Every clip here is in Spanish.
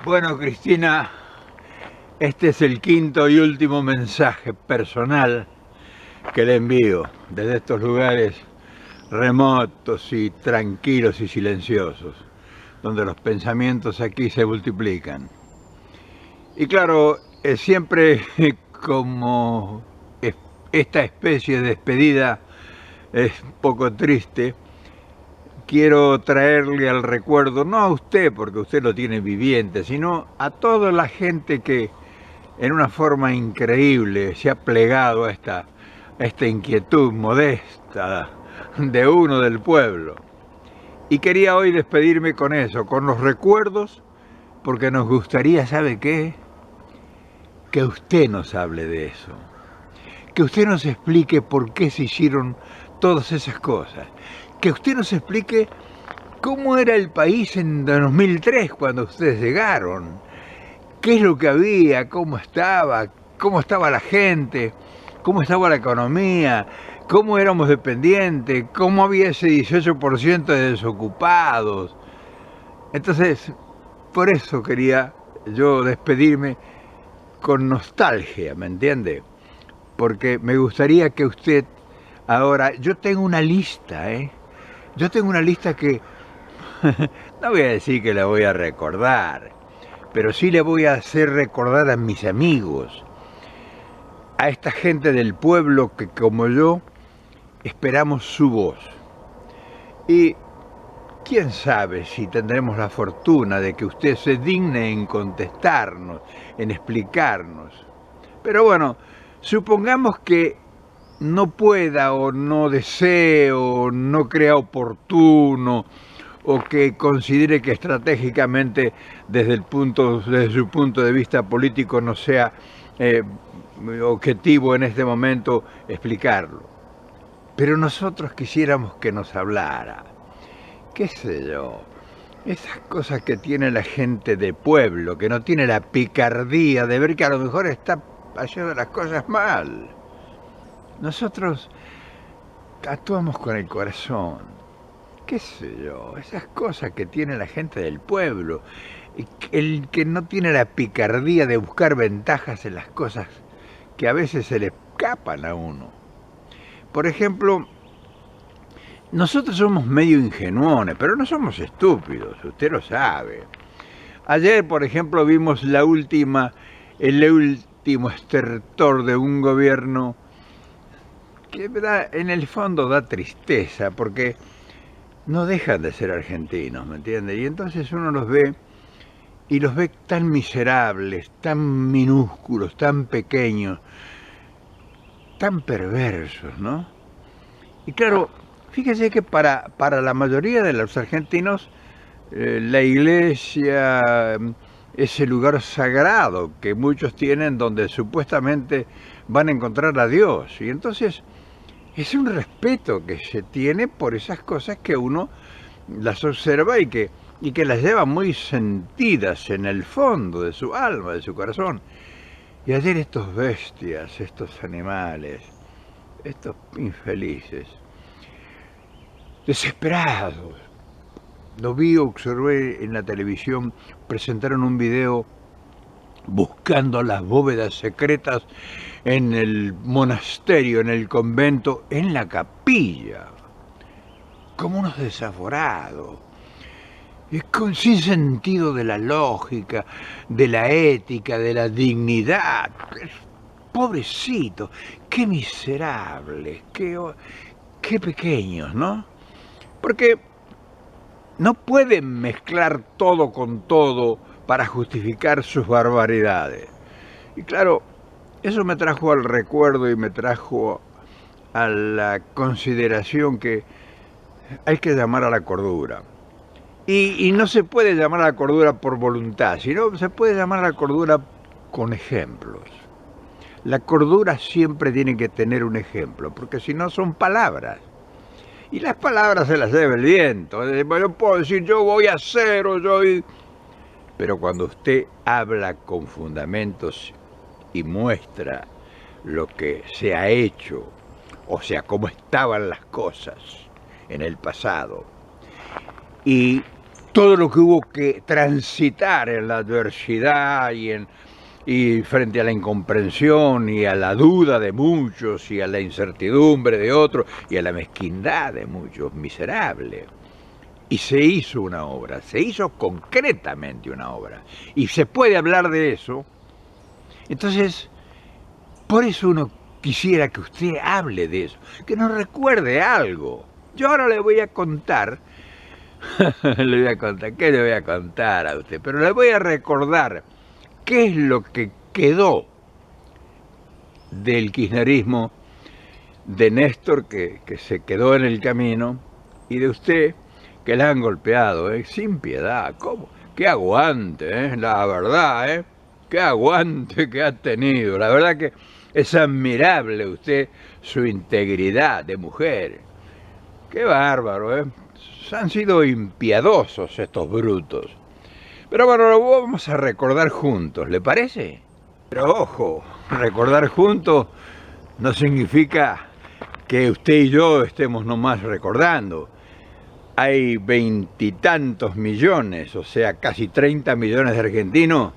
Bueno, Cristina, este es el quinto y último mensaje personal que le envío desde estos lugares remotos y tranquilos y silenciosos, donde los pensamientos aquí se multiplican. Y claro, siempre como esta especie de despedida es un poco triste, quiero traerle al recuerdo, no a usted, porque usted lo tiene viviente, sino a toda la gente que en una forma increíble se ha plegado a esta inquietud modesta de uno del pueblo. Y quería hoy despedirme con eso, con los recuerdos, porque nos gustaría, ¿sabe qué? Que usted nos hable de eso, que usted nos explique por qué se hicieron todas esas cosas, que usted nos explique cómo era el país en 2003 cuando ustedes llegaron, qué es lo que había, cómo estaba la gente, cómo estaba la economía, cómo éramos dependientes, cómo había ese 18% de desocupados. Entonces, por eso quería yo despedirme con nostalgia, ¿me entiende? Porque me gustaría que usted ahora, yo tengo una lista, ¿eh? Yo tengo una lista que no voy a decir que la voy a recordar, pero sí le voy a hacer recordar a mis amigos, a esta gente del pueblo que como yo esperamos su voz. Y quién sabe si tendremos la fortuna de que usted se digne en contestarnos, en explicarnos. Pero bueno, supongamos que no pueda o no desee o no crea oportuno o que considere que estratégicamente desde su punto de vista político no sea eh, objetivo en este momento explicarlo. Pero nosotros quisiéramos que nos hablara, qué sé yo, esas cosas que tiene la gente de pueblo, que no tiene la picardía de ver que a lo mejor está haciendo las cosas mal. Nosotros actuamos con el corazón, qué sé yo, esas cosas que tiene la gente del pueblo, el que no tiene la picardía de buscar ventajas en las cosas que a veces se le escapan a uno. Por ejemplo, nosotros somos medio ingenuones, pero no somos estúpidos, usted lo sabe. Ayer, por ejemplo, vimos el último estertor de un gobierno que en el fondo da tristeza, porque no dejan de ser argentinos, ¿me entiende? Y entonces uno los ve y los ve tan miserables, tan minúsculos, tan pequeños, tan perversos, ¿no? Y claro, fíjese que para la mayoría de los argentinos, la iglesia, ese lugar sagrado que muchos tienen donde supuestamente van a encontrar a Dios. Y entonces es un respeto que se tiene por esas cosas que uno las observa y que las lleva muy sentidas en el fondo de su alma, de su corazón. Y ayer estos bestias, estos animales, estos infelices, desesperados, lo vi, observé en la televisión, presentaron un video buscando las bóvedas secretas en el monasterio, en el convento, en la capilla, como unos desaforados, sin sentido de la lógica, de la ética, de la dignidad. Pobrecitos, qué miserables, qué pequeños, ¿no? Porque no pueden mezclar todo con todo para justificar sus barbaridades. Y claro, eso me trajo al recuerdo y me trajo a la consideración que hay que llamar a la cordura. Y no se puede llamar a la cordura por voluntad, sino se puede llamar a la cordura con ejemplos. La cordura siempre tiene que tener un ejemplo, porque si no son palabras. Y las palabras se las lleva el viento. Yo puedo decir, yo voy a hacer o yo... Pero cuando usted habla con fundamentos y muestra lo que se ha hecho, o sea, cómo estaban las cosas en el pasado, y todo lo que hubo que transitar en la adversidad y frente a la incomprensión y a la duda de muchos y a la incertidumbre de otros y a la mezquindad de muchos, miserable. Y se hizo una obra, se hizo concretamente una obra. Y se puede hablar de eso. Entonces, por eso uno quisiera que usted hable de eso, que nos recuerde algo. Yo ahora le voy a contar, ¿qué le voy a contar a usted? Pero le voy a recordar qué es lo que quedó del kirchnerismo, de Néstor, que se quedó en el camino, y de usted, que la han golpeado, sin piedad. ¿Cómo? ¡Qué aguante, la verdad, qué aguante que ha tenido! La verdad que es admirable usted, su integridad de mujer. ¡Qué bárbaro, Han sido impiedosos estos brutos. Pero bueno, lo vamos a recordar juntos, ¿le parece? Pero ojo, recordar juntos no significa que usted y yo estemos nomás recordando. Hay 20 y tantos millones, o sea, casi 30 millones de argentinos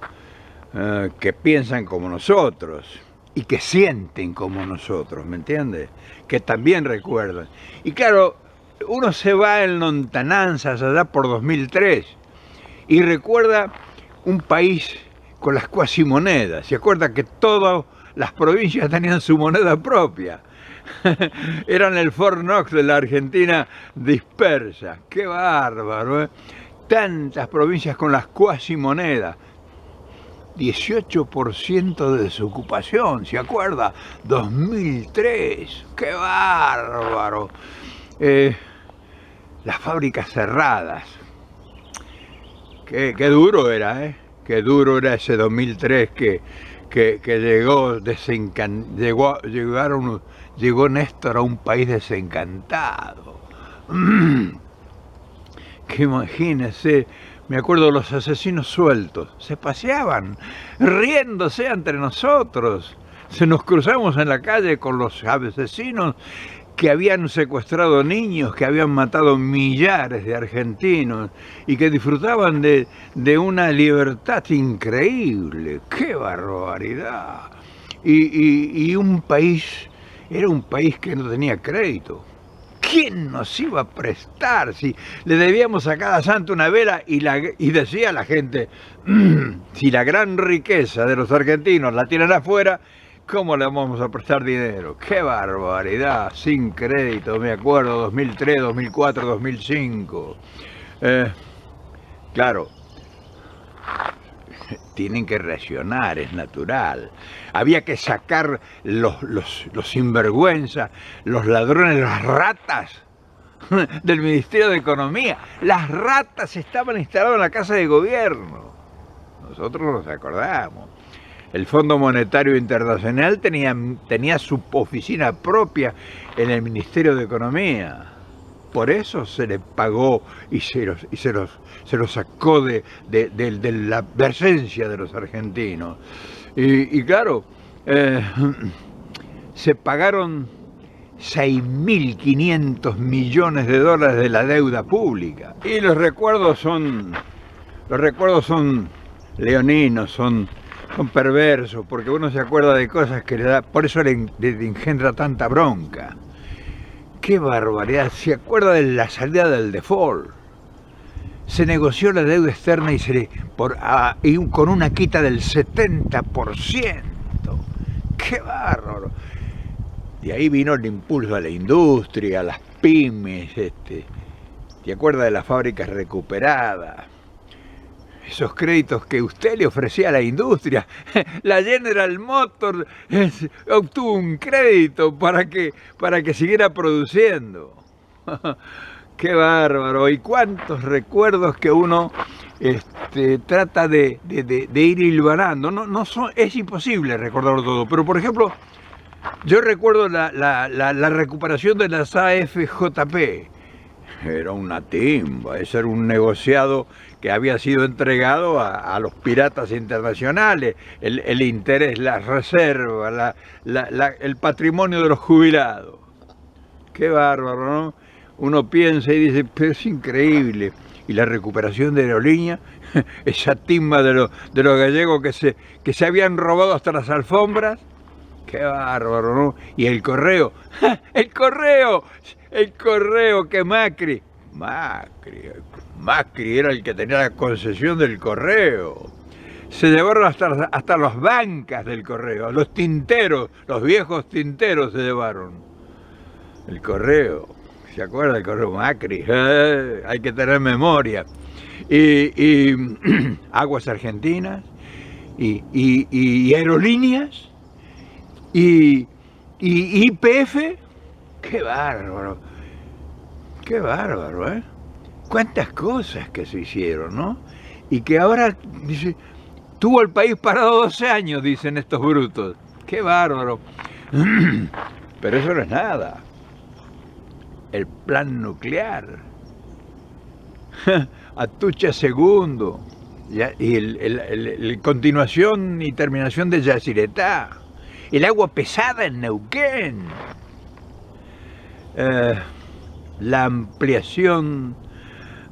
que piensan como nosotros y que sienten como nosotros, ¿me entiende? Que también recuerdan. Y claro, uno se va en lontananzas allá por 2003 y recuerda un país con las cuasimonedas. Se acuerda que todas las provincias tenían su moneda propia. Eran el Fort Knox de la Argentina dispersa. ¡Qué bárbaro! Tantas provincias con las cuasimonedas. 18% de desocupación, ¿se acuerda? 2003. ¡Qué bárbaro! Las fábricas cerradas. Qué duro era, Qué duro era ese 2003 que llegó Néstor a un país desencantado. Que imagínese, me acuerdo de los asesinos sueltos, se paseaban riéndose entre nosotros. Se nos cruzamos en la calle con los asesinos que habían secuestrado niños, que habían matado millares de argentinos y que disfrutaban de una libertad increíble. ¡Qué barbaridad! Y un país, era un país que no tenía crédito. ¿Quién nos iba a prestar si le debíamos a cada santo una vela y decía la gente, si la gran riqueza de los argentinos la tienen afuera, ¿cómo le vamos a prestar dinero? ¡Qué barbaridad! Sin crédito, me acuerdo, 2003, 2004, 2005. Claro, tienen que reaccionar, es natural. Había que sacar los sinvergüenzas, los ladrones, las ratas del Ministerio de Economía. Las ratas estaban instaladas en la Casa de Gobierno. Nosotros nos acordamos. El Fondo Monetario Internacional tenía su oficina propia en el Ministerio de Economía. Por eso se le pagó y se los sacó de la presencia de los argentinos. Y claro, se pagaron 6.500 millones de dólares de la deuda pública. Y los recuerdos son leoninos, son perversos, porque uno se acuerda de cosas que le da, por eso le engendra tanta bronca. ¡Qué barbaridad! Se acuerda de la salida del default. Se negoció la deuda externa y con una quita del 70%. ¡Qué bárbaro! Y ahí vino el impulso a la industria, a las pymes. ¿Te acuerda de las fábricas recuperadas? Esos créditos que usted le ofrecía a la industria. La General Motors obtuvo un crédito para que siguiera produciendo. ¡Qué bárbaro! Y cuántos recuerdos que uno trata de ir hilvanando. Es imposible recordarlo todo, pero por ejemplo, yo recuerdo la recuperación de las AFJP. Era una timba, ese era un negociado que había sido entregado a los piratas internacionales, el interés, la reserva, el patrimonio de los jubilados. Qué bárbaro, ¿no? Uno piensa y dice, pero es increíble, y la recuperación de aerolíneas, esa timba de los gallegos que se habían robado hasta las alfombras. ¡Qué bárbaro!, ¿no? Y el correo, ¡ja! El correo que Macri era el que tenía la concesión del correo. Se llevaron hasta las bancas del correo, los tinteros, los viejos tinteros se llevaron. El correo, ¿se acuerda del correo Macri? Hay que tener memoria. Y Aguas Argentinas, y aerolíneas, y YPF. ¡Qué bárbaro! ¡Qué bárbaro, eh! Cuántas cosas que se hicieron, ¿no? Y que ahora, dice, tuvo el país parado 12 años, dicen estos brutos. ¡Qué bárbaro! Pero eso no es nada. El plan nuclear, Atucha II, y el continuación y terminación de Yacyretá, el agua pesada en Neuquén, la ampliación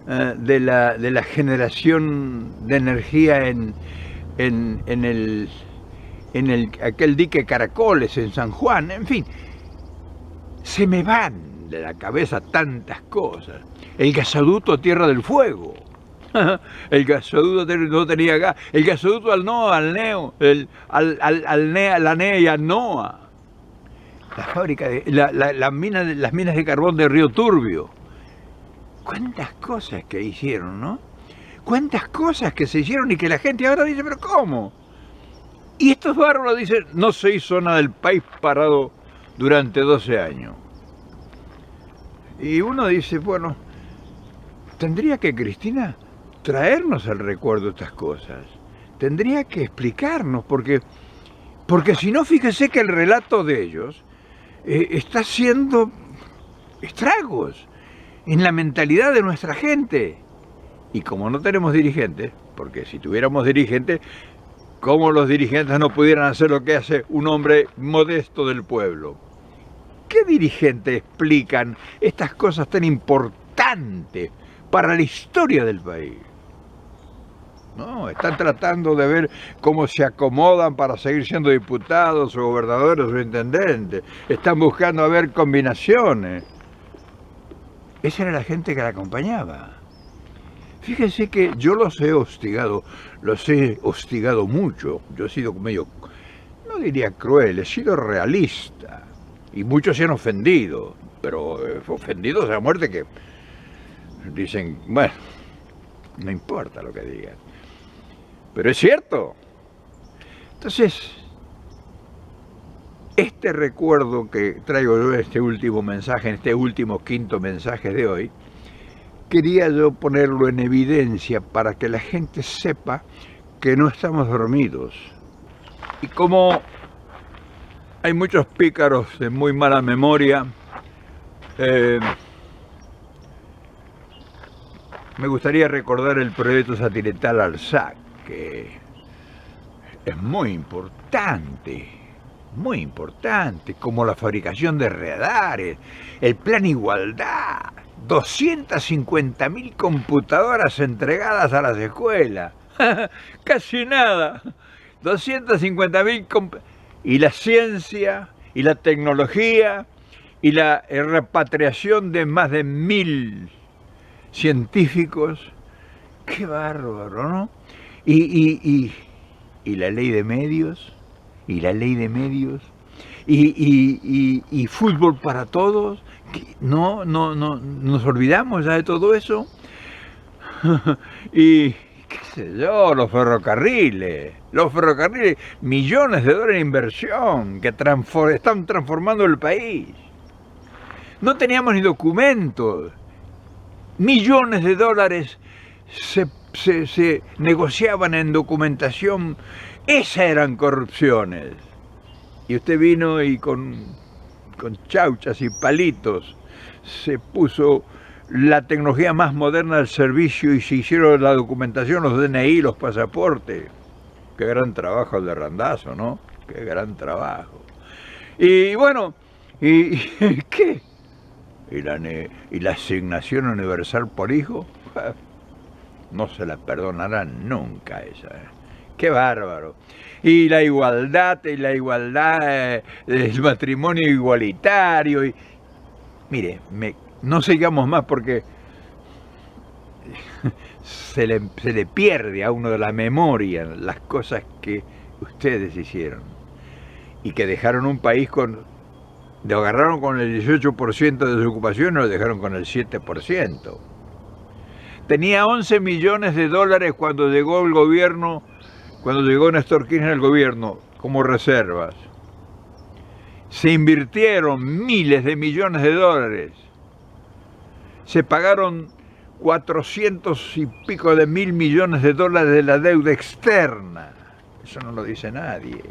de la generación de energía en aquel dique Caracoles en San Juan, en fin, se me van de la cabeza tantas cosas. El gasoducto Tierra del Fuego, el gasoducto no tenía gas, el gasoducto al la NEA y al NOA, la fábrica de las minas de carbón de Río Turbio. Cuántas cosas que hicieron, ¿no? Cuántas cosas que se hicieron y que la gente ahora dice, pero ¿cómo? Y estos bárbaros dicen, no se hizo nada del país parado durante 12 años. Y uno dice, bueno, tendría que Cristina traernos al recuerdo estas cosas. Tendría que explicarnos, porque si no, fíjese que el relato de ellos está haciendo estragos en la mentalidad de nuestra gente. Y como no tenemos dirigentes, porque si tuviéramos dirigentes, ¿cómo los dirigentes no pudieran hacer lo que hace un hombre modesto del pueblo? ¿Qué dirigentes explican estas cosas tan importantes para la historia del país? No, están tratando de ver cómo se acomodan para seguir siendo diputados o gobernadores o intendentes. Están buscando a ver combinaciones. Esa era la gente que la acompañaba. Fíjense que yo los he hostigado mucho. Yo he sido medio, no diría cruel, he sido realista. Y muchos se han ofendido, pero ofendidos a muerte que dicen, bueno, no importa lo que digan. Pero es cierto. Entonces, este recuerdo que traigo yo en este último mensaje, en este último quinto mensaje de hoy, quería yo ponerlo en evidencia para que la gente sepa que no estamos dormidos. Y como hay muchos pícaros de muy mala memoria, me gustaría recordar el proyecto satelital ALSAT, que es muy importante, como la fabricación de radares, el plan Igualdad, 250.000 computadoras entregadas a las escuelas, casi nada, 250.000 y la ciencia, y la tecnología, y la repatriación de más de 1.000 científicos. ¡Qué bárbaro!, ¿no? Y la ley de medios, y fútbol para todos. No nos olvidamos ya de todo eso. Y qué sé yo, los ferrocarriles, millones de dólares de inversión que están transformando el país. No teníamos ni documentos, millones de dólares se negociaban en documentación. Esas eran corrupciones. Y usted vino y con chauchas y palitos se puso la tecnología más moderna al servicio y se hicieron la documentación, los DNI, los pasaportes. Qué gran trabajo el de Randazzo, ¿no? Qué gran trabajo. Y bueno, ¿qué? ¿Y la asignación universal por hijo? no se la perdonarán nunca esa. ¡Qué bárbaro! Y la igualdad, el matrimonio igualitario. Mire, no sigamos más porque se le pierde a uno de la memoria las cosas que ustedes hicieron y que dejaron un país lo agarraron con el 18% de desocupación y lo dejaron con el 7%. Tenía 11 millones de dólares cuando llegó el gobierno, cuando llegó Néstor Kirchner al gobierno, como reservas. Se invirtieron miles de millones de dólares. Se pagaron 400 y pico de mil millones de dólares de la deuda externa. Eso no lo dice nadie.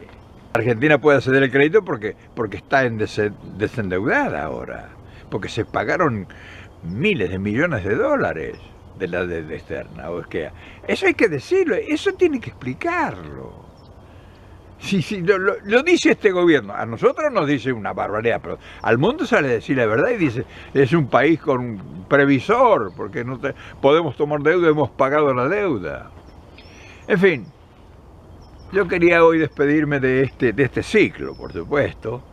Argentina puede acceder al crédito porque está desendeudada ahora, porque se pagaron miles de millones de dólares de la deuda externa. Eso hay que decirlo, eso tiene que explicarlo. Si lo dice este gobierno, a nosotros nos dice una barbaridad, pero al mundo sale a decir la verdad y dice, es un país con un previsor, porque no podemos tomar deuda, hemos pagado la deuda. En fin. Yo quería hoy despedirme de este ciclo, por supuesto,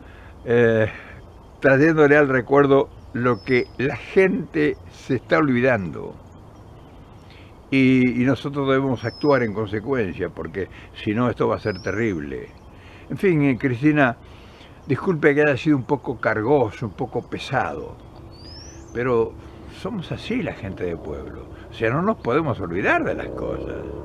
trayéndole al recuerdo lo que la gente se está olvidando. Y nosotros debemos actuar en consecuencia, porque si no esto va a ser terrible. En fin, Cristina, disculpe que haya sido un poco cargoso, un poco pesado, pero somos así la gente de pueblo. O sea, no nos podemos olvidar de las cosas.